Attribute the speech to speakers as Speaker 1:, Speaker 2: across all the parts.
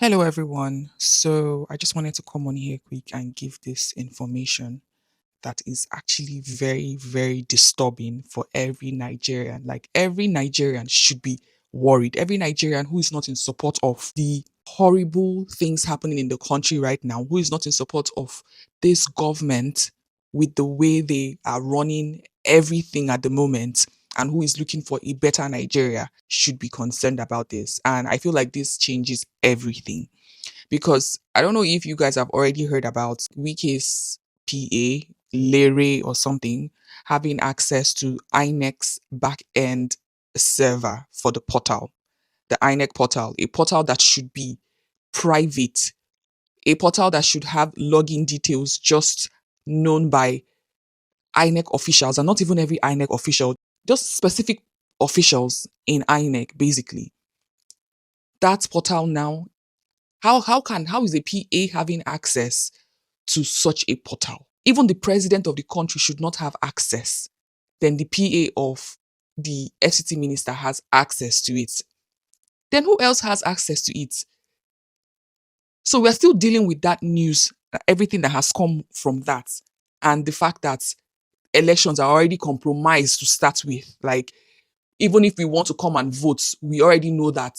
Speaker 1: Hello, everyone. So, I just wanted to come on here quick and give this information that is actually very, very disturbing for every Nigerian. Like, every Nigerian should be worried. Every Nigerian who is not in support of the horrible things happening in the country right now, who is not in support of this government with the way they are running everything at the moment, and who is looking for a better Nigeria, should be concerned about this. And I feel like this changes everything because I don't know if you guys have already heard about Wike's PA, Lere or something, having access to INEC's back end server for the portal, the INEC portal, a portal that should be private, a portal that should have login details just known by INEC officials, and not even every INEC official, just specific officials in INEC, basically. That portal now, how is a PA having access to such a portal? Even the president of the country should not have access. Then the PA of the FCT minister has access to it. Then who else has access to it? So we're still dealing with that news, everything that has come from that, and the fact that elections are already compromised to start with. Like, even if we want to come and vote, we already know that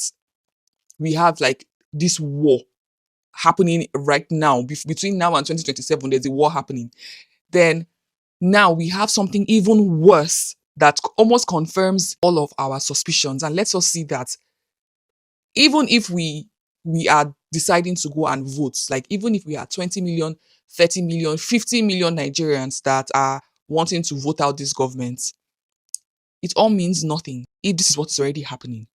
Speaker 1: we have like this war happening right now. Between now and 2027, there's a war happening. Then now we have something even worse that almost confirms all of our suspicions and lets us see that even if we are deciding to go and vote, like even if we are 20 million, 30 million, 50 million Nigerians that are wanting to vote out this government, it all means nothing if this is what's already happening.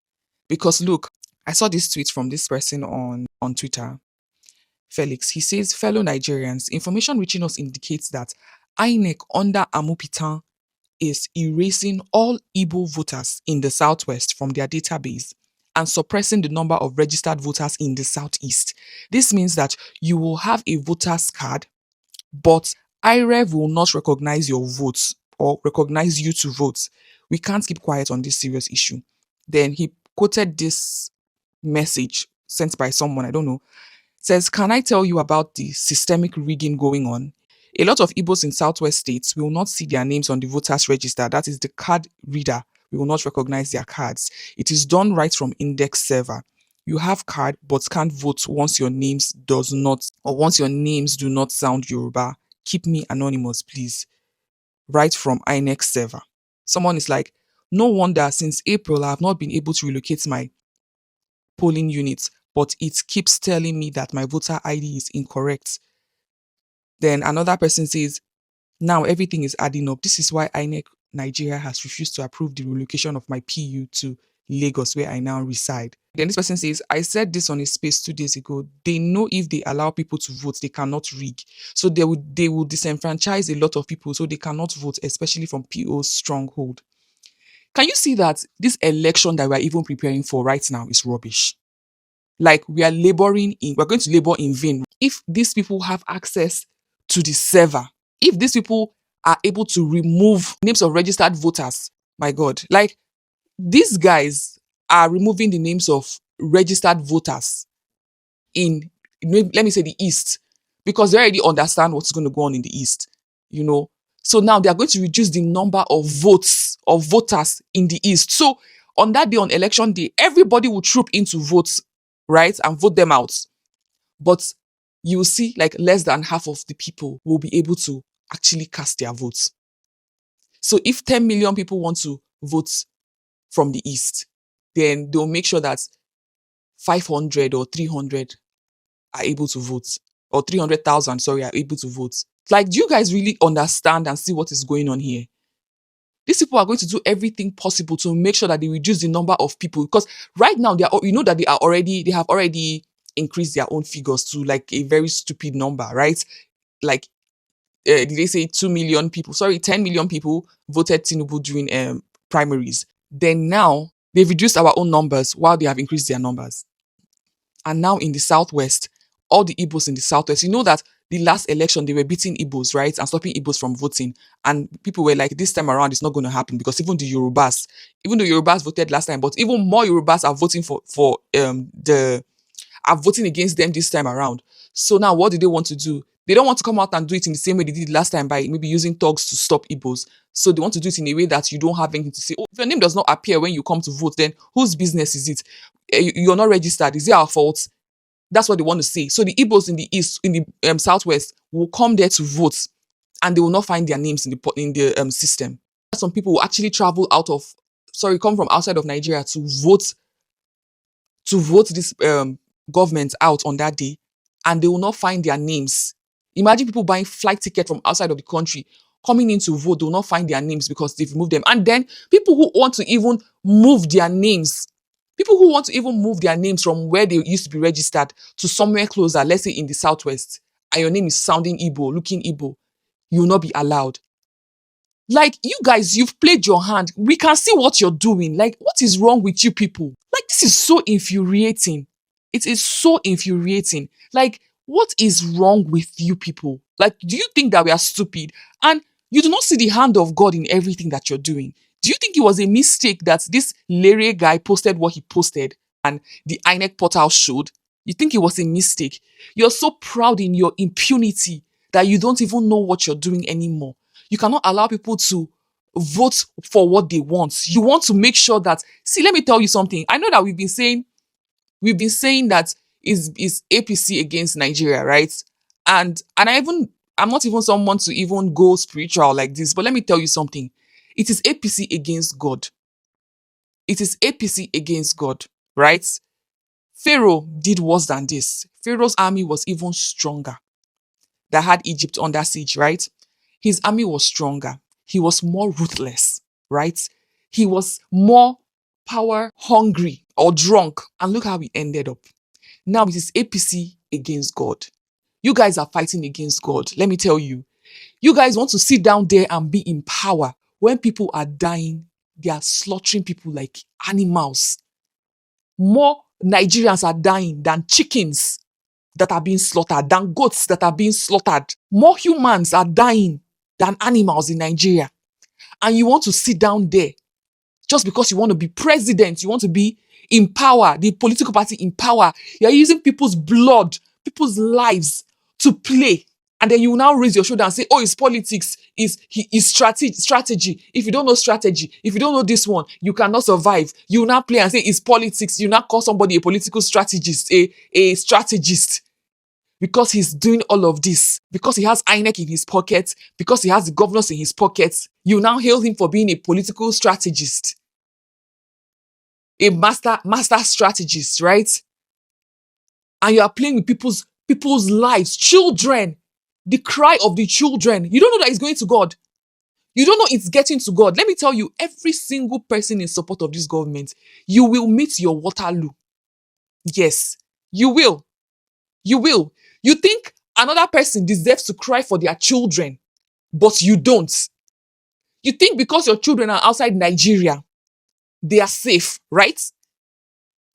Speaker 1: Because look, I saw this tweet from this person on Twitter, Felix. He says, fellow Nigerians, information reaching us indicates that INEC under Amupitan is erasing all Igbo voters in the southwest from their database and suppressing the number of registered voters in the southeast. This means that you will have a voter's card, but IREV will not recognize your votes or recognize you to vote. We can't keep quiet on this serious issue. Then he quoted this message sent by someone, I don't know, says, can I tell you about the systemic rigging going on? A lot of Igbos in southwest states will not see their names on the voters register. That is the card reader. We will not recognize their cards. It is done right from index server. You have card but can't vote once your names does not, or once your names do not sound Yoruba. Keep me anonymous, please. Right from INEC server. Someone is like, no wonder since April I have not been able to relocate my polling unit, but it keeps telling me that my voter ID is incorrect. Then another person says, now everything is adding up. This is why INEC Nigeria has refused to approve the relocation of my PU to Lagos, where I now reside. Then this person says, I said this on a space 2 days ago. They know if they allow people to vote, they cannot rig. So they will disenfranchise a lot of people, so they cannot vote, especially from PO's stronghold. Can you see that this election that we're even preparing for right now is rubbish? Like we're going to labor in vain. If these people have access to the server, if these people are able to remove names of registered voters, my God, like these guys are removing the names of registered voters in, let me say, the East, because they already understand what's going to go on in the East, you know. So now they are going to reduce the number of votes of voters in the East. So on that day, on election day, everybody will troop in to vote, right, and vote them out. But you will see like less than half of the people will be able to actually cast their votes. So if 10 million people want to vote from the East, then they'll make sure that 500 or 300 are able to vote, or 300,000, sorry, are able to vote. Like, do you guys really understand and see what is going on here? These people are going to do everything possible to make sure that they reduce the number of people, because right now that they have already increased their own figures to like a very stupid number, right? Like, did they say 2 million people? Sorry, 10 million people voted Tinubu during primaries. Then now they've reduced our own numbers while they have increased their numbers. And now in the Southwest, all the Igbos in the Southwest, you know that the last election, they were beating Igbos, right? And stopping Igbos from voting. And people were like, this time around, it's not going to happen because even the Yorubas voted last time, but even more Yorubas are voting for the are voting against them this time around. So now what do they want to do? They don't want to come out and do it in the same way they did last time by maybe using thugs to stop Igbos. So they want to do it in a way that you don't have anything to say. Oh, if your name does not appear when you come to vote, then whose business is it? You're not registered. Is it our fault? That's what they want to say. So the Igbos in the east, in the southwest, will come there to vote, and they will not find their names in the system. Some people will actually travel come from outside of Nigeria to vote this government out on that day, and they will not find their names. Imagine people buying flight tickets from outside of the country, coming in to vote, they will not find their names because they've removed them. And then people who want to even move their names, from where they used to be registered to somewhere closer, let's say in the southwest, and your name is sounding Igbo, looking Igbo, you will not be allowed. Like, you guys, you've played your hand. We can see what you're doing. Like, what is wrong with you people? Like, this is so infuriating. It is so infuriating. Like, what is wrong with you people? Like, do you think that we are stupid? And you do not see the hand of God in everything that you're doing. Do you think it was a mistake that this Larry guy posted what he posted and the INEC portal showed? You think it was a mistake? You're so proud in your impunity that you don't even know what you're doing anymore. You cannot allow people to vote for what they want. You want to make sure that, see, let me tell you something. I know that we've been saying that is APC against Nigeria, right? And I'm not even someone to even go spiritual like this, but let me tell you something. It is APC against God. It is APC against God, right? Pharaoh did worse than this. Pharaoh's army was even stronger, that had Egypt under siege, right? His army was stronger. He was more ruthless, right? He was more power hungry or drunk. And look how he ended up. Now it is APC against God. You guys are fighting against God. Let me tell you. You guys want to sit down there and be in power. When people are dying, they are slaughtering people like animals. More Nigerians are dying than chickens that are being slaughtered, than goats that are being slaughtered. More humans are dying than animals in Nigeria. And you want to sit down there just because you want to be president, you want to be in power, the political party in power. You're using people's blood, people's lives to play. And then you now raise your shoulder and say, oh, it's politics, it's strategy. If you don't know strategy, if you don't know this one, you cannot survive. You now play and say it's politics. You now call somebody a political strategist, a strategist. Because he's doing all of this, because he has INEC in his pocket, because he has the governors in his pocket, you now hail him for being a political strategist, a master strategist, right? And you are playing with people's lives, children, the cry of the children. You don't know that it's going to God. You don't know it's getting to God. Let me tell you, every single person in support of this government, you will meet your Waterloo. Yes, you will. You will. You think another person deserves to cry for their children, but you don't. You think because your children are outside Nigeria, they are safe, right?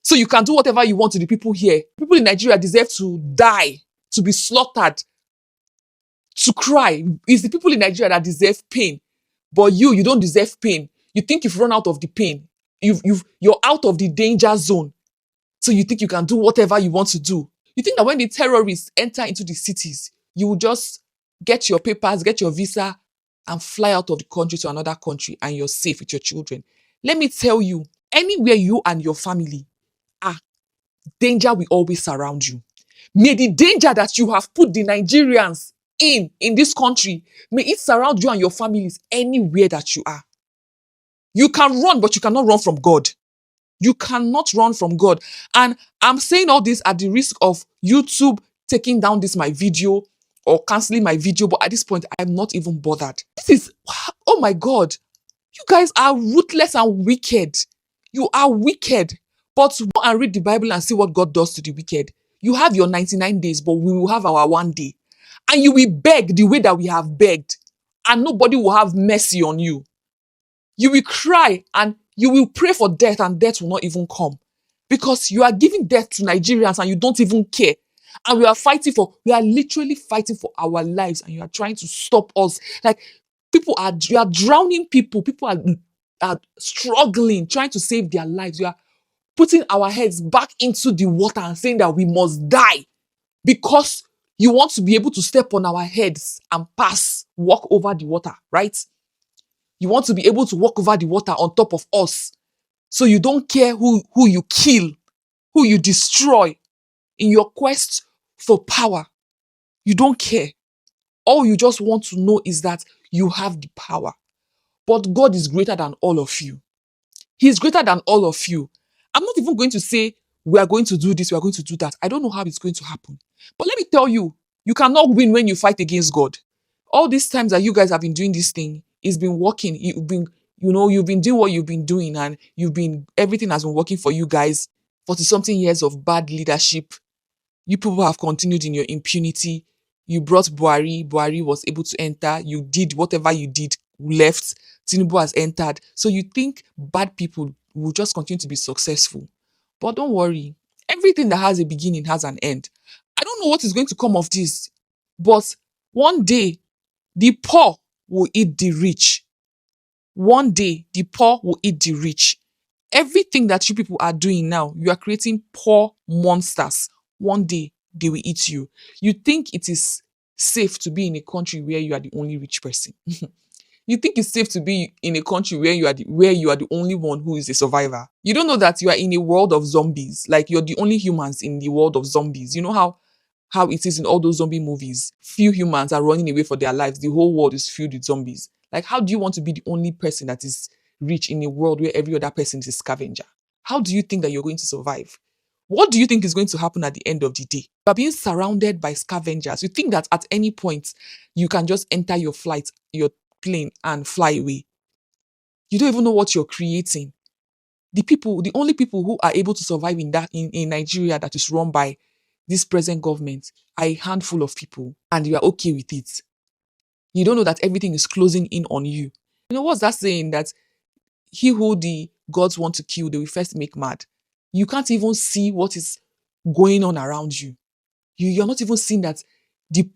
Speaker 1: So you can do whatever you want to the people here. People in Nigeria deserve to die, to be slaughtered, to cry. It's the people in Nigeria that deserve pain. But you don't deserve pain. You think you've run out of the pain. You're out of the danger zone. So you think you can do whatever you want to do. You think that when the terrorists enter into the cities, you will just get your papers, get your visa, and fly out of the country to another country and you're safe with your children. Let me tell you, anywhere you and your family are, danger will always surround you. May the danger that you have put the Nigerians in this country, may it surround you and your families anywhere that you are. You can run, but you cannot run from God. You cannot run from God. And I'm saying all this at the risk of YouTube taking down my video or canceling my video. But at this point, I'm not even bothered. This is, oh my God. You guys are ruthless and wicked. You are wicked. But go and read the Bible and see what God does to the wicked. You have your 99 days, but we will have our one day. And you will beg the way that we have begged. And nobody will have mercy on you. You will cry and you will pray for death and death will not even come. Because you are giving death to Nigerians and you don't even care. And we are literally fighting for our lives and you are trying to stop us. Like, you are drowning people. People are struggling, trying to save their lives.
Speaker 2: putting our heads back into the water and saying that we must die because you want to be able to step on our heads and pass, walk over the water, right? You want to be able to walk over the water on top of us. So you don't care who you kill, who you destroy in your quest for power. You don't care. All you just want to know is that you have the power. But God is greater than all of you. He is greater than all of you. I'm not even going to say we are going to do this, we are going to do that. I don't know how it's going to happen. But let me tell you, you cannot win when you fight against God. All these times that you guys have been doing this thing, it's been working. You've been doing what you've been doing, and everything has been working for you guys. 40-something years of bad leadership. You people have continued in your impunity. You brought Buhari. Buhari was able to enter. You did whatever you did, left. Tinubu has entered. So you think bad people will just continue to be successful. But don't worry. Everything that has a beginning has an end. I don't know what is going to come of this. But one day, the poor will eat the rich. One day, the poor will eat the rich. Everything that you people are doing now, you are creating poor monsters. One day, they will eat you. You think it is safe to be in a country where you are the only rich person. You think it's safe to be in a country where you are the only one who is a survivor. You don't know that you are in a world of zombies. Like, you're the only humans in the world of zombies. You know how it is in all those zombie movies. Few humans are running away for their lives. The whole world is filled with zombies. Like, how do you want to be the only person that is rich in a world where every other person is a scavenger? How do you think that you're going to survive? What do you think is going to happen at the end of the day? You are being surrounded by scavengers. You think that at any point you can just enter your plane and fly away. You don't even know what you're creating. The only people who are able to survive in Nigeria that is run by this present government are a handful of people, and you are okay with it. You don't know that everything is closing in on you. You know what's that saying, that he who the gods want to kill, they will first make mad. You can't even see what is going on around you. You're not even seeing that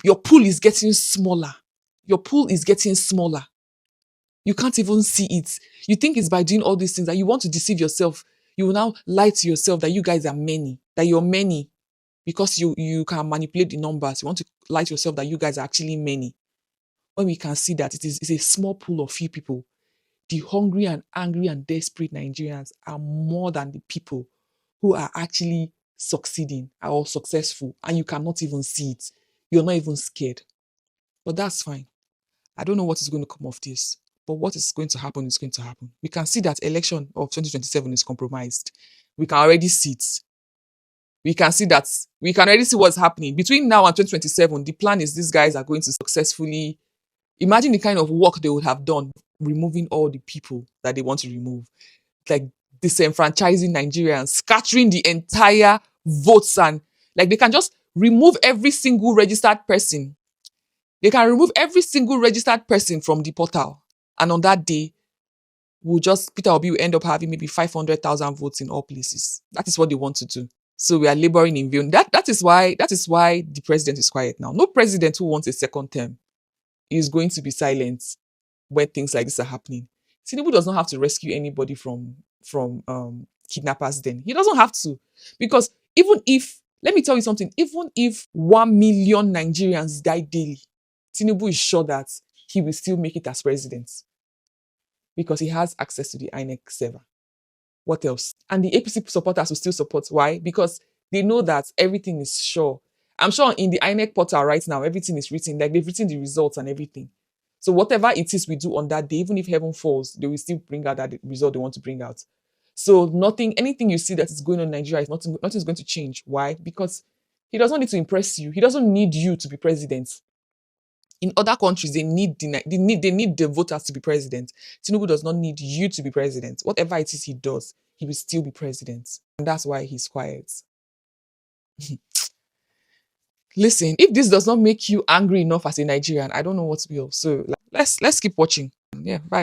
Speaker 2: your pool is getting smaller. Your pool is getting smaller. You can't even see it. You think it's by doing all these things that you want to deceive yourself. You will now lie to yourself that you guys are many, that you're many, because you can manipulate the numbers. You want to lie to yourself that you guys are actually many. When we can see that it's a small pool of few people. The hungry and angry and desperate Nigerians are more than the people who are actually succeeding or successful, and you cannot even see it. You're not even scared. But that's fine. I don't know what is going to come of this, but what is going to happen is going to happen. We can see that election of 2027 is compromised. We can already see it. We can already see what's happening. Between now and 2027, the plan is these guys are going to successfully, imagine the kind of work they would have done, removing all the people that they want to remove. Like, disenfranchising Nigerians, scattering the entire votes, and like, they can just remove every single registered person. They can remove every single registered person from the portal. And on that day, Peter Obi will end up having maybe 500,000 votes in all places. That is what they want to do. So we are laboring in vain. That is why the president is quiet now. No president who wants a second term is going to be silent when things like this are happening. Tinubu does not have to rescue anybody from kidnappers then. He doesn't have to. Because let me tell you something, even if 1 million Nigerians die daily, Tinubu is sure that he will still make it as president because he has access to the INEC server. What else? And the APC supporters will still support. Why? Because they know that everything is sure. I'm sure in the INEC portal right now, everything is written. Like, they've written the results and everything. So whatever it is we do on that day, even if heaven falls, they will still bring out that result they want to bring out. So anything you see that is going on in Nigeria, nothing is going to change. Why? Because he does not need to impress you. He doesn't need you to be president. In other countries, they need the voters to be president. Tinubu does not need you to be president. Whatever it is he does, he will still be president. And that's why he's quiet. Listen, if this does not make you angry enough as a Nigerian, I don't know what will. So let's keep watching. Yeah, bye.